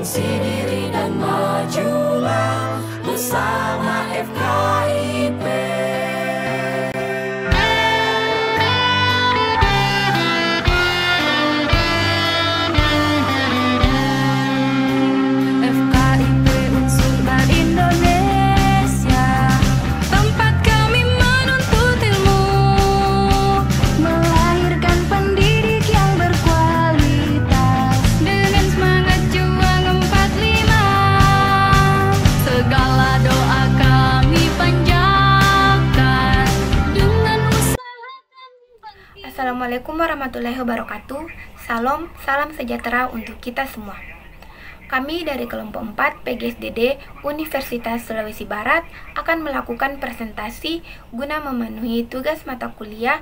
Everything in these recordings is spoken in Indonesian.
introspeksi diri dan majulah bersama FKIP. FKIP unsur Bank Indonesia, tempat kami menuntut ilmu, melahirkan pendidik yang berkualitas, dengan semangat juang 45. Segala doa kami panjatkan, dengan usaha kami bangkit. Assalamualaikum warahmatullahi wabarakatuh. Salam sejahtera untuk kita semua. Kami dari kelompok 4 PGSDD Universitas Sulawesi Barat akan melakukan presentasi guna memenuhi tugas mata kuliah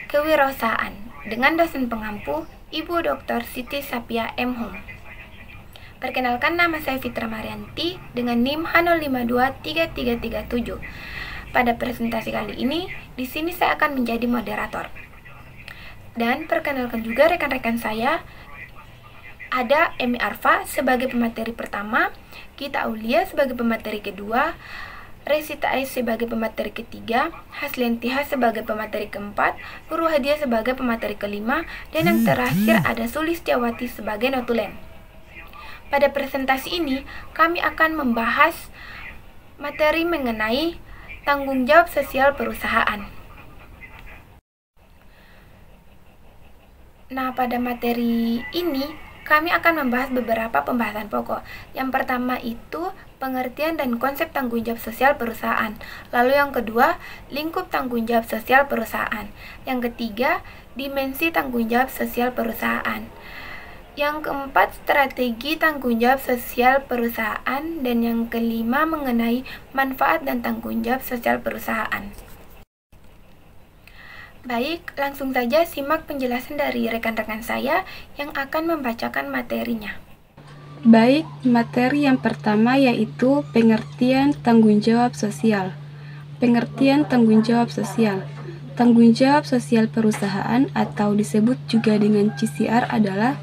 kewirausahaan dengan dosen pengampu Ibu Dr. Siti Sapia M. Hum. Perkenalkan, nama saya Fitra Marianti dengan NIM H0523337. Pada presentasi kali ini, di sini saya akan menjadi moderator. Dan perkenalkan juga rekan-rekan saya. Ada Emi Arfa sebagai pemateri pertama, Gita Aulia sebagai pemateri kedua, Resita Ais sebagai pemateri ketiga, Hasliantiha sebagai pemateri keempat, Nurul Hadiah sebagai pemateri kelima, dan yang terakhir ada Sulistiawati sebagai notulen. Pada presentasi ini, kami akan membahas materi mengenai tanggung jawab sosial perusahaan. Nah, pada materi ini kami akan membahas beberapa pembahasan pokok. Yang pertama itu pengertian dan konsep tanggung jawab sosial perusahaan. Lalu yang kedua, lingkup tanggung jawab sosial perusahaan. Yang ketiga, dimensi tanggung jawab sosial perusahaan. Yang keempat, strategi tanggung jawab sosial perusahaan. Dan yang kelima, mengenai manfaat dan tanggung jawab sosial perusahaan. Baik, langsung saja simak penjelasan dari rekan-rekan saya yang akan membacakan materinya. Baik, materi yang pertama yaitu pengertian tanggung jawab sosial. Pengertian tanggung jawab sosial. Tanggung jawab sosial perusahaan atau disebut juga dengan CSR adalah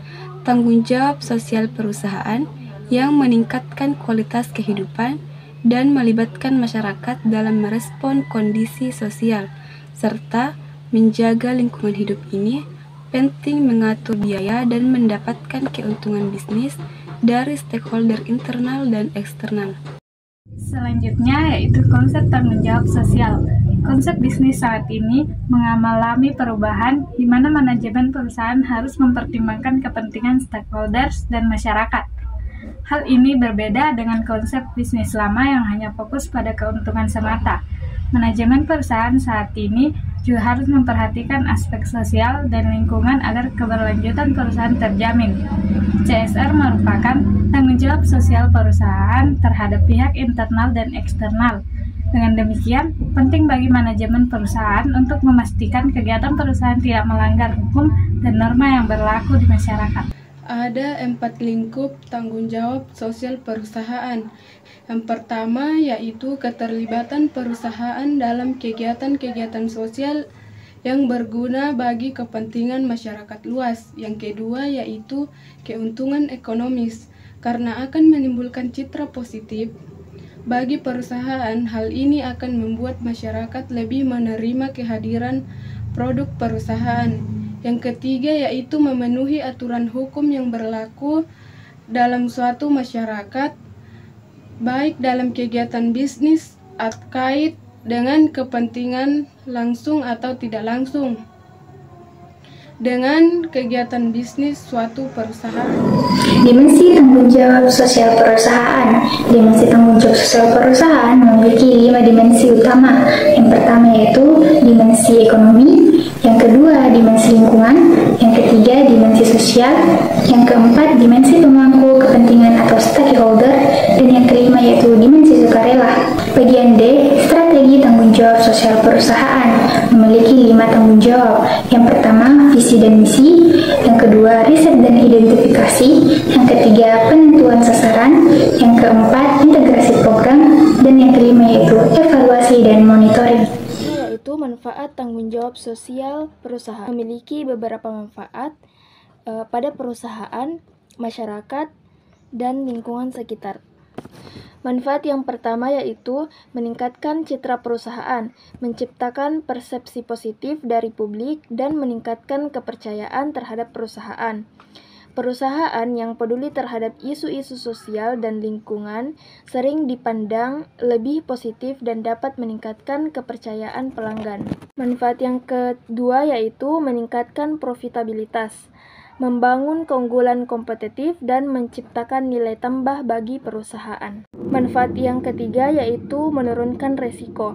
tanggung jawab sosial perusahaan yang meningkatkan kualitas kehidupan dan melibatkan masyarakat dalam merespon kondisi sosial, serta menjaga lingkungan hidup. Ini penting mengatur biaya dan mendapatkan keuntungan bisnis dari stakeholder internal dan eksternal. Selanjutnya yaitu konsep tanggung jawab sosial. Konsep bisnis saat ini mengalami perubahan di mana manajemen perusahaan harus mempertimbangkan kepentingan stakeholders dan masyarakat. Hal ini berbeda dengan konsep bisnis lama yang hanya fokus pada keuntungan semata. Manajemen perusahaan saat ini juga harus memperhatikan aspek sosial dan lingkungan agar keberlanjutan perusahaan terjamin. CSR merupakan tanggung jawab sosial perusahaan terhadap pihak internal dan eksternal. Dengan demikian, penting bagi manajemen perusahaan untuk memastikan kegiatan perusahaan tidak melanggar hukum dan norma yang berlaku di masyarakat. Ada 4 lingkup tanggung jawab sosial perusahaan. Yang pertama yaitu keterlibatan perusahaan dalam kegiatan-kegiatan sosial yang berguna bagi kepentingan masyarakat luas. Yang kedua yaitu keuntungan ekonomis, karena akan menimbulkan citra positif bagi perusahaan. Hal ini akan membuat masyarakat lebih menerima kehadiran produk perusahaan. Yang ketiga yaitu memenuhi aturan hukum yang berlaku dalam suatu masyarakat, baik dalam kegiatan bisnis terkait dengan kepentingan langsung atau tidak langsung dengan kegiatan bisnis suatu perusahaan. Dimensi tanggung jawab sosial perusahaan. Dimensi tanggung jawab sosial perusahaan memiliki 5 dimensi utama. Yang pertama yaitu dimensi ekonomi, yang kedua dimensi lingkungan, yang ketiga dimensi sosial, yang keempat dimensi pemangku kepentingan atau stakeholder, dan yang kelima yaitu dimensi sukarela. Bagian D, strategi tanggung jawab sosial perusahaan memiliki 5 tanggung jawab. Yang pertama, visi dan misi, yang kedua, riset dan identifikasi, yang ketiga, penentuan sasaran, yang keempat, integrasi program, dan yang kelima yaitu evaluasi dan monitoring. Yaitu manfaat tanggung jawab sosial perusahaan. Memiliki beberapa manfaat pada perusahaan, masyarakat, dan lingkungan sekitar. Manfaat yang pertama yaitu meningkatkan citra perusahaan, menciptakan persepsi positif dari publik, dan meningkatkan kepercayaan terhadap perusahaan. Perusahaan yang peduli terhadap isu-isu sosial dan lingkungan sering dipandang lebih positif dan dapat meningkatkan kepercayaan pelanggan. Manfaat yang kedua yaitu meningkatkan profitabilitas, membangun keunggulan kompetitif, dan menciptakan nilai tambah bagi perusahaan. Manfaat yang ketiga yaitu menurunkan resiko,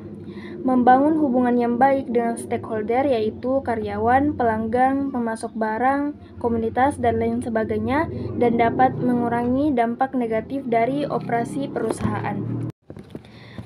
membangun hubungan yang baik dengan stakeholder yaitu karyawan, pelanggan, pemasok barang, komunitas, dan lain sebagainya, dan dapat mengurangi dampak negatif dari operasi perusahaan.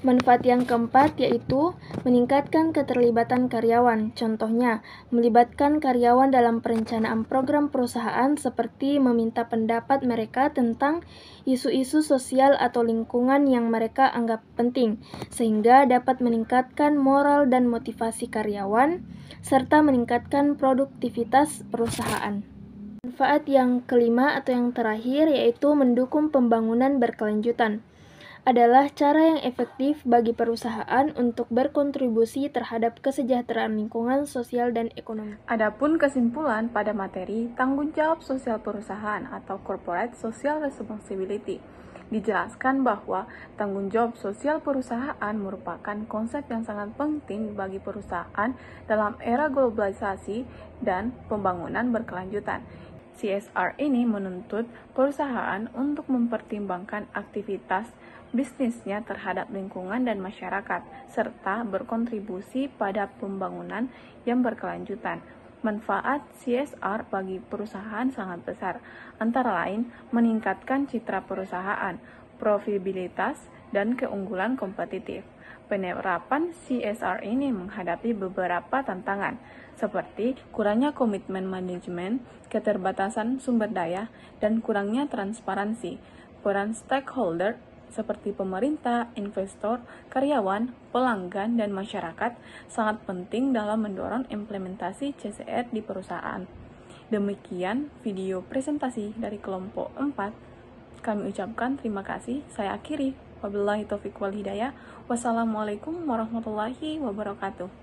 Manfaat yang keempat yaitu meningkatkan keterlibatan karyawan. Contohnya, melibatkan karyawan dalam perencanaan program perusahaan seperti meminta pendapat mereka tentang isu-isu sosial atau lingkungan yang mereka anggap penting, sehingga dapat meningkatkan moral dan motivasi karyawan, serta meningkatkan produktivitas perusahaan. Manfaat yang kelima atau yang terakhir yaitu mendukung pembangunan berkelanjutan. Adalah cara yang efektif bagi perusahaan untuk berkontribusi terhadap kesejahteraan lingkungan, sosial, dan ekonomi. Adapun kesimpulan pada materi tanggung jawab sosial perusahaan atau Corporate Social Responsibility, dijelaskan bahwa tanggung jawab sosial perusahaan merupakan konsep yang sangat penting bagi perusahaan dalam era globalisasi dan pembangunan berkelanjutan. CSR ini menuntut perusahaan untuk mempertimbangkan aktivitas bisnisnya terhadap lingkungan dan masyarakat, serta berkontribusi pada pembangunan yang berkelanjutan. Manfaat CSR bagi perusahaan sangat besar, antara lain meningkatkan citra perusahaan, profitabilitas, dan keunggulan kompetitif. Penerapan CSR ini menghadapi beberapa tantangan, seperti kurangnya komitmen manajemen, keterbatasan sumber daya, dan kurangnya transparansi. Peran stakeholder seperti pemerintah, investor, karyawan, pelanggan, dan masyarakat sangat penting dalam mendorong implementasi CSR di perusahaan. Demikian video presentasi dari kelompok 4. Kami ucapkan terima kasih. Saya akhiri. Wabillahi taufiq wal hidayah. Wassalamualaikum warahmatullahi wabarakatuh.